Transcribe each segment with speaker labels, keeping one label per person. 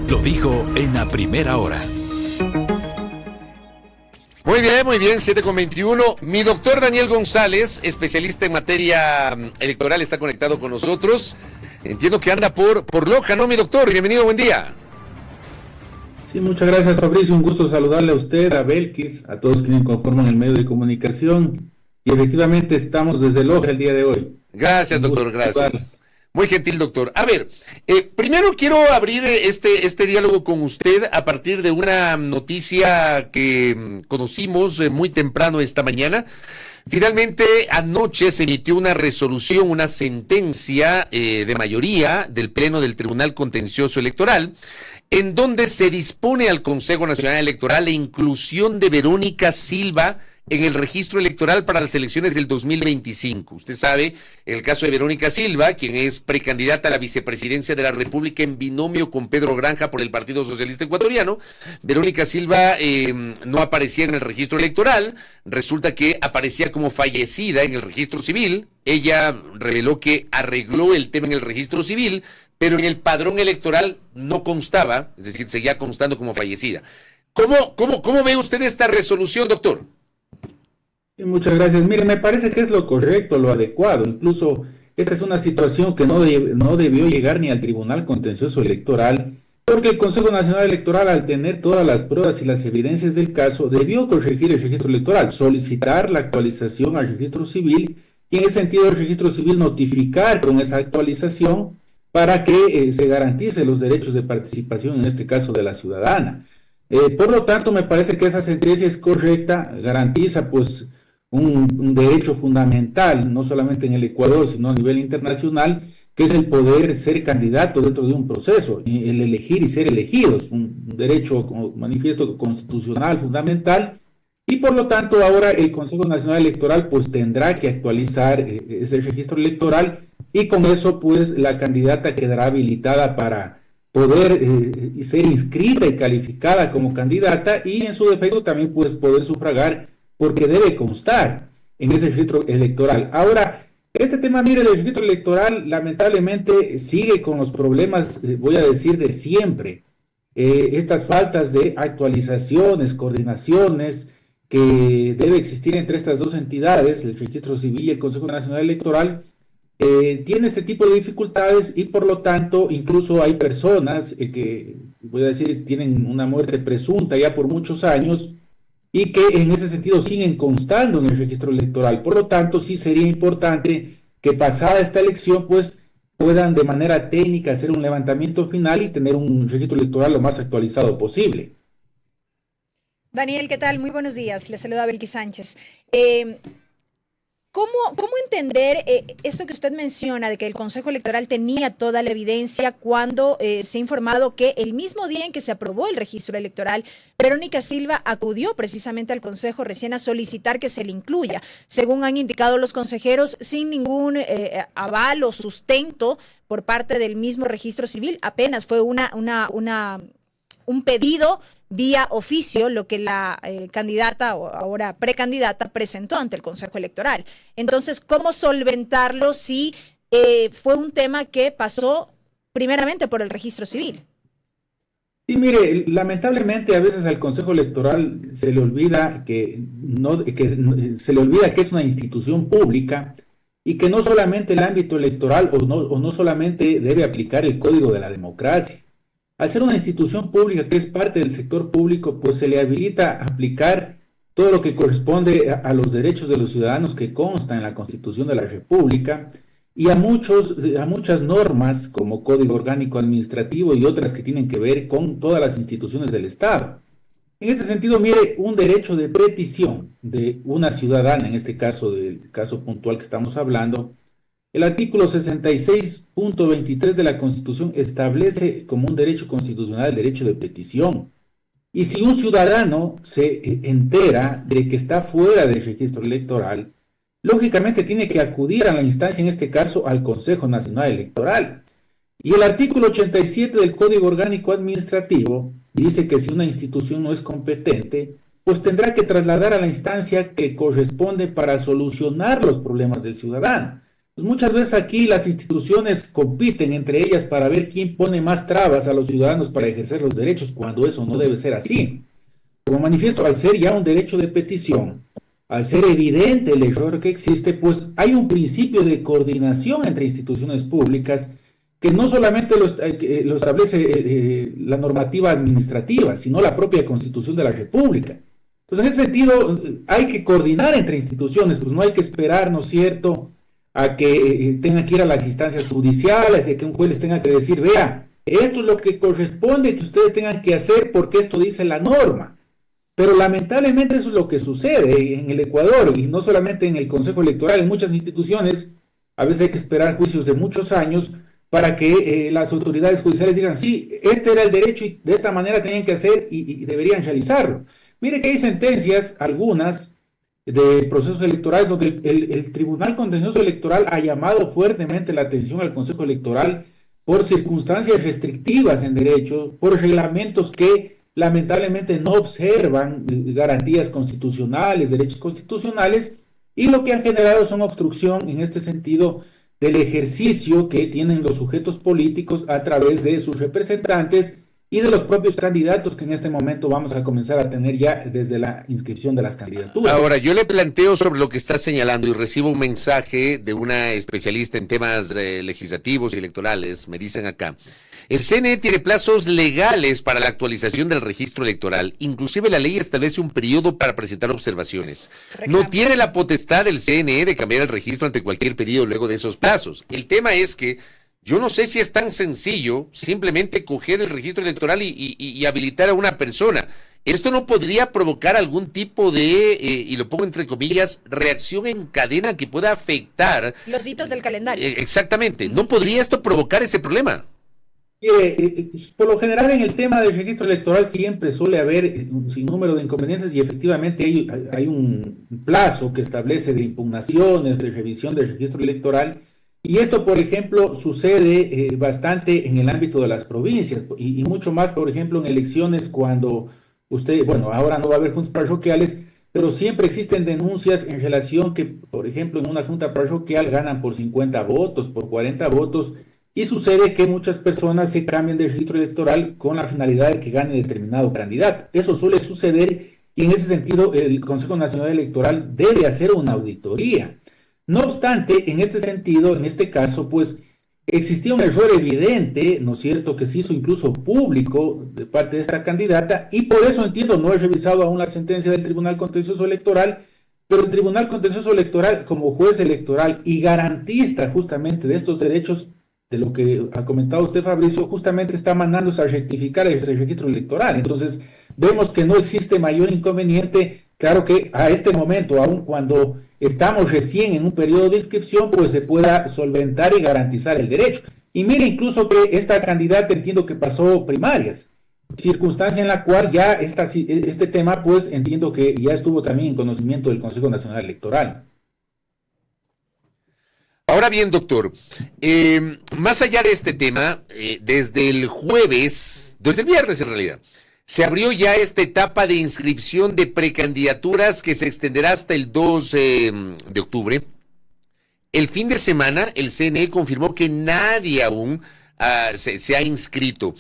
Speaker 1: Lo dijo en la primera hora.
Speaker 2: Muy bien, 7:21. Mi doctor Daniel González, especialista en materia electoral, está conectado con nosotros. Entiendo que anda por Loja, ¿no, mi doctor? Bienvenido, buen día.
Speaker 3: Sí, muchas gracias, Fabricio. Un gusto saludarle a usted, a Belkis, a todos quienes conforman el medio de comunicación. Y efectivamente estamos desde Loja el día de hoy.
Speaker 2: Gracias, doctor, gracias. Muy gentil, doctor. A ver, primero quiero abrir este diálogo con usted a partir de una noticia que conocimos muy temprano esta mañana. Finalmente, anoche se emitió una resolución, una sentencia de mayoría del Pleno del Tribunal Contencioso Electoral, en donde se dispone al Consejo Nacional Electoral la inclusión de Verónica Silva en el registro electoral para las elecciones del 2025. Usted sabe el caso de Verónica Silva, quien es precandidata a la vicepresidencia de la República en binomio con Pedro Granja por el Partido Socialista Ecuatoriano. Verónica Silva no aparecía en el registro electoral, resulta que aparecía como fallecida en el registro civil. Ella reveló que arregló el tema en el registro civil, pero en el padrón electoral no constaba, es decir, seguía constando como fallecida. ¿Cómo ve usted esta resolución, doctor?
Speaker 3: Sí, muchas gracias. Mire, me parece que es lo correcto, lo adecuado. Incluso esta es una situación que no debió llegar ni al Tribunal Contencioso Electoral, porque el Consejo Nacional Electoral, al tener todas las pruebas y las evidencias del caso, debió corregir el registro electoral, solicitar la actualización al registro civil y en ese sentido el registro civil notificar con esa actualización para que se garantice los derechos de participación, en este caso de la ciudadana. Por lo tanto, me parece que esa sentencia es correcta, garantiza pues un derecho fundamental, no solamente en el Ecuador, sino a nivel internacional, que es el poder ser candidato dentro de un proceso, el elegir y ser elegidos, un derecho como manifiesto constitucional fundamental, y por lo tanto ahora el Consejo Nacional Electoral pues tendrá que actualizar ese registro electoral y con eso pues la candidata quedará habilitada para poder ser inscrita y calificada como candidata y en su defecto también pues poder sufragar porque debe constar en ese registro electoral. Ahora, este tema, mire, el registro electoral lamentablemente sigue con los problemas, voy a decir, de siempre. Estas faltas de actualizaciones, coordinaciones que debe existir entre estas dos entidades, el registro civil y el Consejo Nacional Electoral, tiene este tipo de dificultades y por lo tanto incluso hay personas que, voy a decir, tienen una muerte presunta ya por muchos años y que en ese sentido siguen constando en el registro electoral. Por lo tanto, sí sería importante que pasada esta elección, pues puedan de manera técnica hacer un levantamiento final y tener un registro electoral lo más actualizado posible.
Speaker 4: Daniel, ¿qué tal? Muy buenos días. Les saluda Belkis Sánchez. ¿Cómo entender esto que usted menciona de que el Consejo Electoral tenía toda la evidencia cuando se ha informado que el mismo día en que se aprobó el registro electoral, Verónica Silva acudió precisamente al Consejo recién a solicitar que se le incluya, según han indicado los consejeros, sin ningún aval o sustento por parte del mismo registro civil? Apenas fue un pedido vía oficio, lo que la candidata o ahora precandidata presentó ante el Consejo Electoral. Entonces, ¿cómo solventarlo si fue un tema que pasó primeramente por el registro civil?
Speaker 3: Sí, mire, lamentablemente a veces al Consejo Electoral se le olvida que es una institución pública y que no solamente el ámbito electoral o no solamente debe aplicar el Código de la Democracia. Al ser una institución pública que es parte del sector público, pues se le habilita a aplicar todo lo que corresponde a los derechos de los ciudadanos que constan en la Constitución de la República y a muchas normas como Código Orgánico Administrativo y otras que tienen que ver con todas las instituciones del Estado. En este sentido, mire, un derecho de petición de una ciudadana, en este caso, del caso puntual que estamos hablando, el artículo 66.23 de la Constitución establece como un derecho constitucional el derecho de petición. Y si un ciudadano se entera de que está fuera del registro electoral, lógicamente tiene que acudir a la instancia, en este caso al Consejo Nacional Electoral. Y el artículo 87 del Código Orgánico Administrativo dice que si una institución no es competente, pues tendrá que trasladar a la instancia que corresponde para solucionar los problemas del ciudadano. Pues muchas veces aquí las instituciones compiten entre ellas para ver quién pone más trabas a los ciudadanos para ejercer los derechos, cuando eso no debe ser así. Como manifiesto, al ser ya un derecho de petición, al ser evidente el error que existe, pues hay un principio de coordinación entre instituciones públicas que no solamente lo establece la normativa administrativa, sino la propia Constitución de la República. Entonces, en ese sentido, hay que coordinar entre instituciones, pues no hay que esperar, ¿no es cierto?, a que tengan que ir a las instancias judiciales, a que un juez les tenga que decir, vea, esto es lo que corresponde que ustedes tengan que hacer porque esto dice la norma. Pero lamentablemente eso es lo que sucede en el Ecuador, y no solamente en el Consejo Electoral, en muchas instituciones. A veces hay que esperar juicios de muchos años para que las autoridades judiciales digan, sí, este era el derecho y de esta manera tenían que hacer y deberían realizarlo. Mire que hay sentencias, algunas, de procesos electorales donde el Tribunal Contencioso Electoral ha llamado fuertemente la atención al Consejo Electoral por circunstancias restrictivas en derecho, por reglamentos que lamentablemente no observan garantías constitucionales, derechos constitucionales, y lo que han generado son obstrucción en este sentido del ejercicio que tienen los sujetos políticos a través de sus representantes y de los propios candidatos que en este momento vamos a comenzar a tener ya desde la inscripción de las candidaturas.
Speaker 2: Ahora, yo le planteo sobre lo que está señalando y recibo un mensaje de una especialista en temas legislativos y electorales. Me dicen acá, el CNE tiene plazos legales para la actualización del registro electoral. Inclusive la ley establece un periodo para presentar observaciones. No tiene la potestad del CNE de cambiar el registro ante cualquier periodo luego de esos plazos. El tema es que yo no sé si es tan sencillo simplemente coger el registro electoral y habilitar a una persona. ¿Esto no podría provocar algún tipo de, y lo pongo entre comillas, reacción en cadena que pueda afectar
Speaker 4: los hitos del calendario?
Speaker 2: Exactamente. ¿No podría esto provocar ese problema?
Speaker 3: Por lo general en el tema del registro electoral siempre suele haber un sinnúmero de inconvenientes y efectivamente hay un plazo que establece de impugnaciones, de revisión del registro electoral. Y esto, por ejemplo, sucede bastante en el ámbito de las provincias y mucho más, por ejemplo, en elecciones cuando ahora no va a haber juntas parroquiales, pero siempre existen denuncias en relación que, por ejemplo, en una junta parroquial ganan por 50 votos, por 40 votos, y sucede que muchas personas se cambian de registro electoral con la finalidad de que gane determinado candidato. Eso suele suceder y en ese sentido el Consejo Nacional Electoral debe hacer una auditoría. No obstante, en este sentido, en este caso, pues existía un error evidente, ¿no es cierto?, que se hizo incluso público de parte de esta candidata, y por eso entiendo, no he revisado aún la sentencia del Tribunal Contencioso Electoral, pero el Tribunal Contencioso Electoral, como juez electoral y garantista justamente de estos derechos, de lo que ha comentado usted, Fabricio, justamente está mandándose a rectificar el registro electoral. Entonces, vemos que no existe mayor inconveniente. Claro que a este momento, aun cuando estamos recién en un periodo de inscripción, pues se pueda solventar y garantizar el derecho. Y mire, incluso que esta candidata entiendo que pasó primarias, circunstancia en la cual ya este tema, pues entiendo que ya estuvo también en conocimiento del Consejo Nacional Electoral.
Speaker 2: Ahora bien, doctor, más allá de este tema, desde el viernes en realidad, se abrió ya esta etapa de inscripción de precandidaturas que se extenderá hasta el 2 de octubre. El fin de semana, el CNE confirmó que nadie aún se ha inscrito.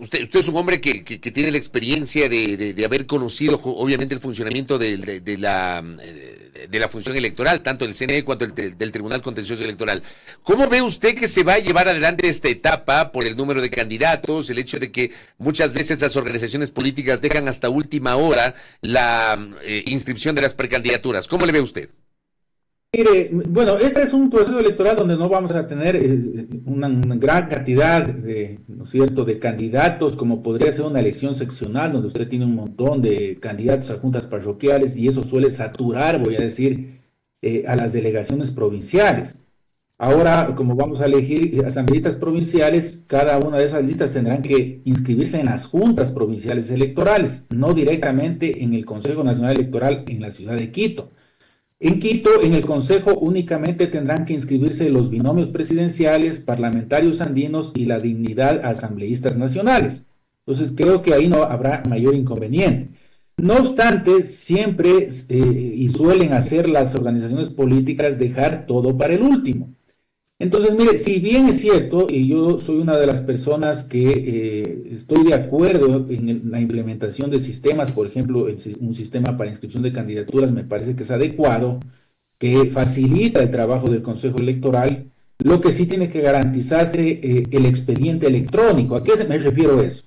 Speaker 2: Usted es un hombre que tiene la experiencia de haber conocido, obviamente, el funcionamiento de la función electoral, tanto del CNE cuanto del Tribunal Contencioso Electoral. ¿Cómo ve usted que se va a llevar adelante esta etapa por el número de candidatos, el hecho de que muchas veces las organizaciones políticas dejan hasta última hora la inscripción de las precandidaturas? ¿Cómo le ve usted?
Speaker 3: Mire, bueno, este es un proceso electoral donde no vamos a tener una gran cantidad ¿no es cierto?, de candidatos, como podría ser una elección seccional, donde usted tiene un montón de candidatos a juntas parroquiales y eso suele saturar, voy a decir, a las delegaciones provinciales. Ahora, como vamos a elegir asambleístas provinciales, cada una de esas listas tendrán que inscribirse en las juntas provinciales electorales, no directamente en el Consejo Nacional Electoral en la ciudad de Quito. En Quito, en el Consejo, únicamente tendrán que inscribirse los binomios presidenciales, parlamentarios andinos y la dignidad asambleístas nacionales. Entonces, creo que ahí no habrá mayor inconveniente. No obstante, siempre y suelen hacer las organizaciones políticas dejar todo para el último. Entonces, mire, si bien es cierto, y yo soy una de las personas que estoy de acuerdo en la implementación de sistemas, por ejemplo, un sistema para inscripción de candidaturas me parece que es adecuado, que facilita el trabajo del Consejo Electoral, lo que sí tiene que garantizarse el expediente electrónico. ¿A qué me refiero eso?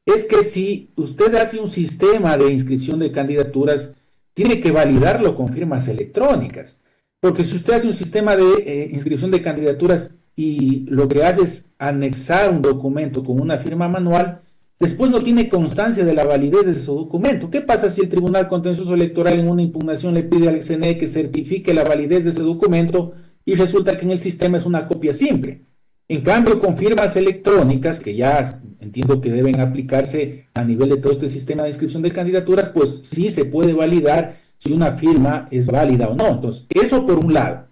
Speaker 3: Es que si usted hace un sistema de inscripción de candidaturas, tiene que validarlo con firmas electrónicas. Porque si usted hace un sistema de inscripción de candidaturas y lo que hace es anexar un documento con una firma manual, después no tiene constancia de la validez de ese documento. ¿Qué pasa si el Tribunal Contencioso Electoral en una impugnación le pide al CNE que certifique la validez de ese documento y resulta que en el sistema es una copia simple? En cambio, con firmas electrónicas, que ya entiendo que deben aplicarse a nivel de todo este sistema de inscripción de candidaturas, pues sí se puede validar si una firma es válida o no. Entonces, eso por un lado.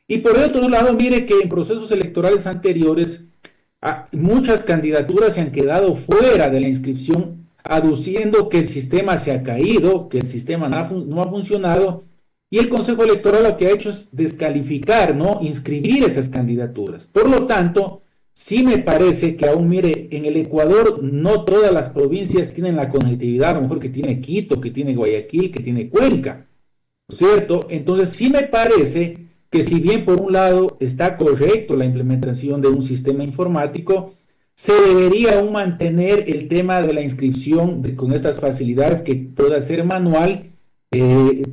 Speaker 3: Y por el otro lado, mire que en procesos electorales anteriores, muchas candidaturas se han quedado fuera de la inscripción, aduciendo que el sistema se ha caído, que el sistema no ha funcionado, y el Consejo Electoral lo que ha hecho es descalificar, no inscribir esas candidaturas. Por lo tanto, sí me parece que aún, mire, en el Ecuador no todas las provincias tienen la conectividad, a lo mejor que tiene Quito, que tiene Guayaquil, que tiene Cuenca, ¿no es cierto? Entonces sí me parece que si bien por un lado está correcto la implementación de un sistema informático, se debería aún mantener el tema de la inscripción con estas facilidades que pueda ser manual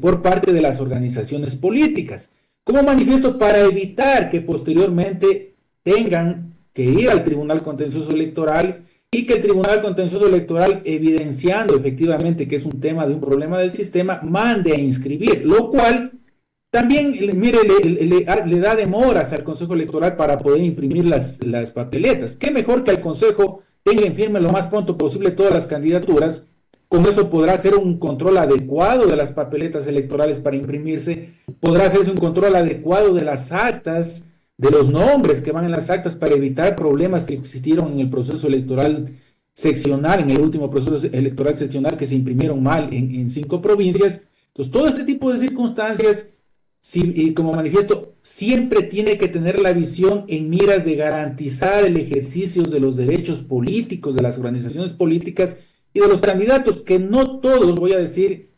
Speaker 3: por parte de las organizaciones políticas. Como manifiesto para evitar que posteriormente tengan que ir al Tribunal Contencioso Electoral y que el Tribunal Contencioso Electoral, evidenciando efectivamente que es un tema de un problema del sistema, mande a inscribir, lo cual también, mire, le da demoras al Consejo Electoral para poder imprimir las papeletas. Qué mejor que el Consejo tenga en firme lo más pronto posible todas las candidaturas. Con eso podrá hacer un control adecuado de las papeletas electorales para imprimirse, podrá hacerse un control adecuado de las actas, de los nombres que van en las actas para evitar problemas que existieron en el proceso electoral seccional, en el último proceso electoral seccional que se imprimieron mal en 5 provincias. Entonces, todo este tipo de circunstancias, y como manifiesto, siempre tiene que tener la visión en miras de garantizar el ejercicio de los derechos políticos de las organizaciones políticas y de los candidatos, que no todos, voy a decir,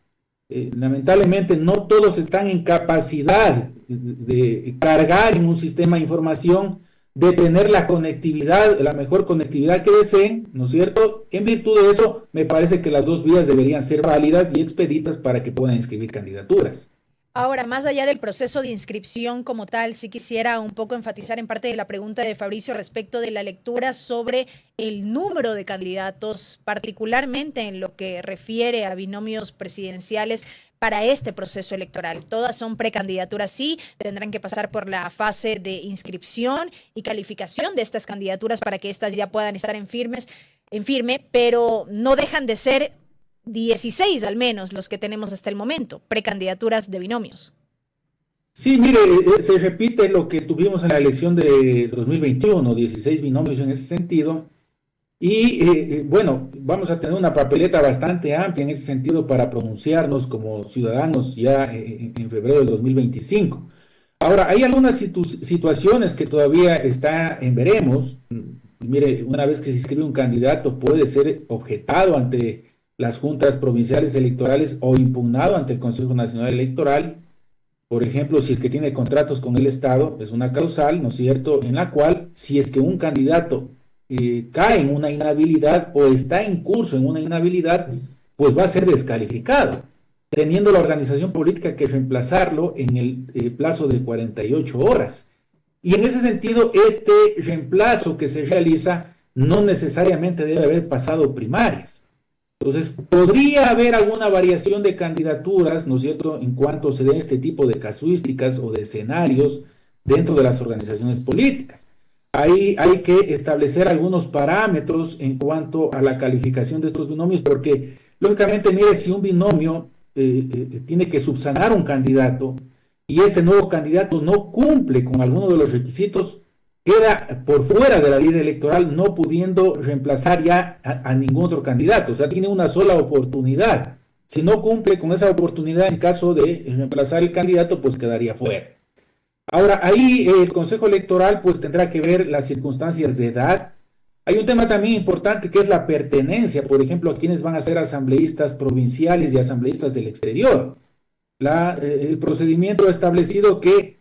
Speaker 3: lamentablemente, no todos están en capacidad de cargar en un sistema de información, de tener la conectividad, la mejor conectividad que deseen, ¿no es cierto? En virtud de eso, me parece que las dos vías deberían ser válidas y expeditas para que puedan inscribir candidaturas.
Speaker 4: Ahora, más allá del proceso de inscripción como tal, sí quisiera un poco enfatizar en parte de la pregunta de Fabricio respecto de la lectura sobre el número de candidatos, particularmente en lo que refiere a binomios presidenciales para este proceso electoral. Todas son precandidaturas, sí, tendrán que pasar por la fase de inscripción y calificación de estas candidaturas para que éstas ya puedan estar en firme, pero no dejan de ser 16 al menos los que tenemos hasta el momento, precandidaturas de binomios.
Speaker 3: Sí, mire, se repite lo que tuvimos en la elección de 2021, 16 binomios en ese sentido, y bueno, vamos a tener una papeleta bastante amplia en ese sentido para pronunciarnos como ciudadanos ya en febrero del 2025. Ahora, hay algunas situaciones que todavía está en veremos. Mire, una vez que se inscribe un candidato puede ser objetado ante las juntas provinciales electorales o impugnado ante el Consejo Nacional Electoral. Por ejemplo, si es que tiene contratos con el Estado, es una causal, ¿no es cierto?, en la cual, si es que un candidato cae en una inhabilidad o está en curso en una inhabilidad, pues va a ser descalificado, teniendo la organización política que reemplazarlo en el plazo de 48 horas. Y en ese sentido, este reemplazo que se realiza no necesariamente debe haber pasado primarias. Entonces, podría haber alguna variación de candidaturas, ¿no es cierto?, en cuanto se den este tipo de casuísticas o de escenarios dentro de las organizaciones políticas. Ahí hay que establecer algunos parámetros en cuanto a la calificación de estos binomios, porque, lógicamente, mire, si un binomio tiene que subsanar un candidato y este nuevo candidato no cumple con alguno de los requisitos, queda por fuera de la ley electoral, no pudiendo reemplazar ya a ningún otro candidato. O sea, tiene una sola oportunidad. Si no cumple con esa oportunidad en caso de reemplazar el candidato, pues quedaría fuera. Ahora, ahí el Consejo Electoral pues tendrá que ver las circunstancias de edad. Hay un tema también importante que es la pertenencia, por ejemplo, a quienes van a ser asambleístas provinciales y asambleístas del exterior. El procedimiento ha establecido que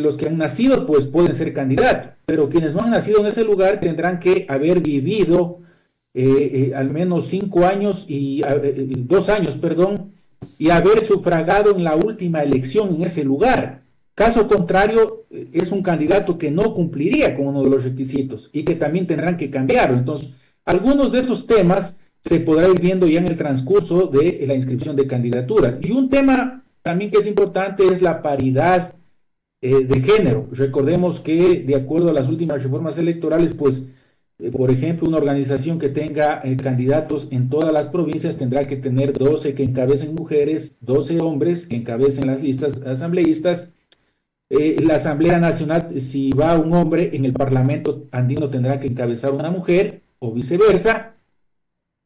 Speaker 3: los que han nacido pues pueden ser candidatos, pero quienes no han nacido en ese lugar tendrán que haber vivido al menos 5 años y 2 años, perdón, y haber sufragado en la última elección en ese lugar. Caso contrario, es un candidato que no cumpliría con uno de los requisitos y que también tendrán que cambiarlo. Entonces, algunos de esos temas se podrá ir viendo ya en el transcurso de la inscripción de candidaturas. Y un tema también que es importante es la paridad de género. Recordemos que de acuerdo a las últimas reformas electorales, pues, por ejemplo, una organización que tenga candidatos en todas las provincias tendrá que tener 12 que encabecen mujeres, 12 hombres que encabecen las listas asambleístas. La Asamblea Nacional, si va un hombre, en el Parlamento andino tendrá que encabezar una mujer o viceversa.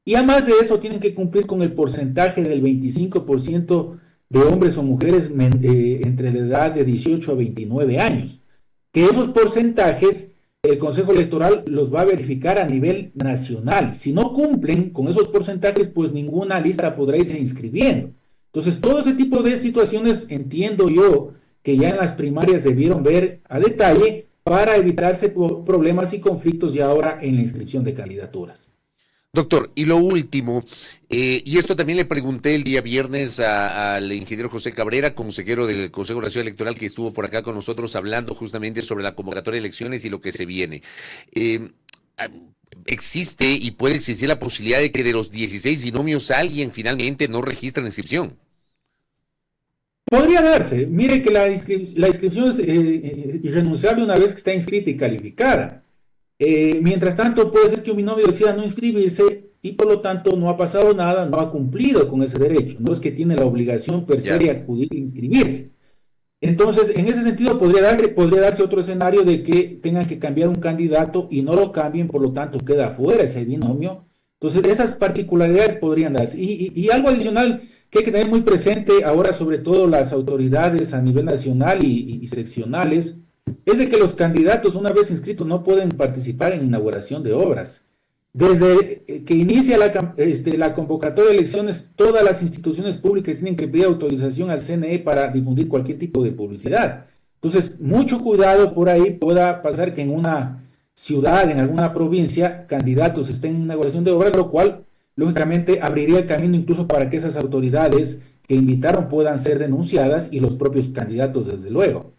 Speaker 3: Y además de eso tienen que cumplir con el porcentaje del 25% de hombres o mujeres entre la edad de 18 a 29 años. Que esos porcentajes el Consejo Electoral los va a verificar a nivel nacional. Si no cumplen con esos porcentajes, pues ninguna lista podrá irse inscribiendo. Entonces, todo ese tipo de situaciones entiendo yo que ya en las primarias debieron ver a detalle para evitarse problemas y conflictos ya ahora en la inscripción de candidaturas.
Speaker 2: Doctor, y lo último, y esto también le pregunté el día viernes al ingeniero José Cabrera, consejero del Consejo Nacional Electoral, que estuvo por acá con nosotros hablando justamente sobre la convocatoria de elecciones y lo que se viene. ¿Existe y puede existir la posibilidad de que de los 16 binomios alguien finalmente no registre la inscripción?
Speaker 3: Podría darse. Mire que la inscripción es irrenunciable una vez que está inscrita y calificada. Mientras tanto, puede ser que un binomio decida no inscribirse y por lo tanto no ha pasado nada, no ha cumplido con ese derecho. No es que tiene la obligación per se de acudir e inscribirse. Entonces, en ese sentido, podría darse otro escenario de que tengan que cambiar un candidato y no lo cambien, por lo tanto queda fuera ese binomio. Entonces, esas particularidades podrían darse. Y algo adicional que hay que tener muy presente ahora, sobre todo las autoridades a nivel nacional y seccionales, es de que los candidatos, una vez inscritos, no pueden participar en inauguración de obras. Desde que inicia la convocatoria de elecciones, todas las instituciones públicas tienen que pedir autorización al CNE para difundir cualquier tipo de publicidad. Entonces, mucho cuidado por ahí, pueda pasar que en una ciudad, en alguna provincia, candidatos estén en inauguración de obras, lo cual, lógicamente, abriría el camino incluso para que esas autoridades que invitaron puedan ser denunciadas y los propios candidatos, desde luego.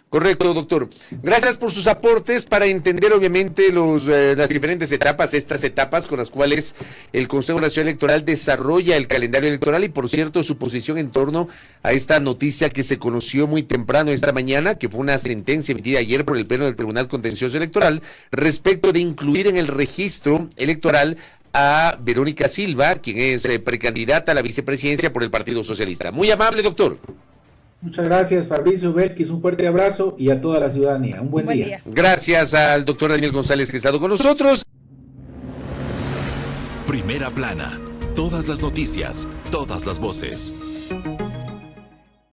Speaker 2: Correcto, doctor. Gracias por sus aportes para entender, obviamente, las diferentes etapas, estas etapas con las cuales el Consejo Nacional Electoral desarrolla el calendario electoral y, por cierto, su posición en torno a esta noticia que se conoció muy temprano esta mañana, que fue una sentencia emitida ayer por el Pleno del Tribunal Contencioso Electoral respecto de incluir en el registro electoral a Verónica Silva, quien es precandidata a la vicepresidencia por el Partido Socialista. Muy amable, doctor.
Speaker 3: Muchas gracias, Fabricio Belkis, un fuerte abrazo y a toda la ciudadanía. Un buen día.
Speaker 2: Gracias al doctor Daniel González que ha estado con nosotros.
Speaker 1: Primera plana, todas las noticias, todas las voces.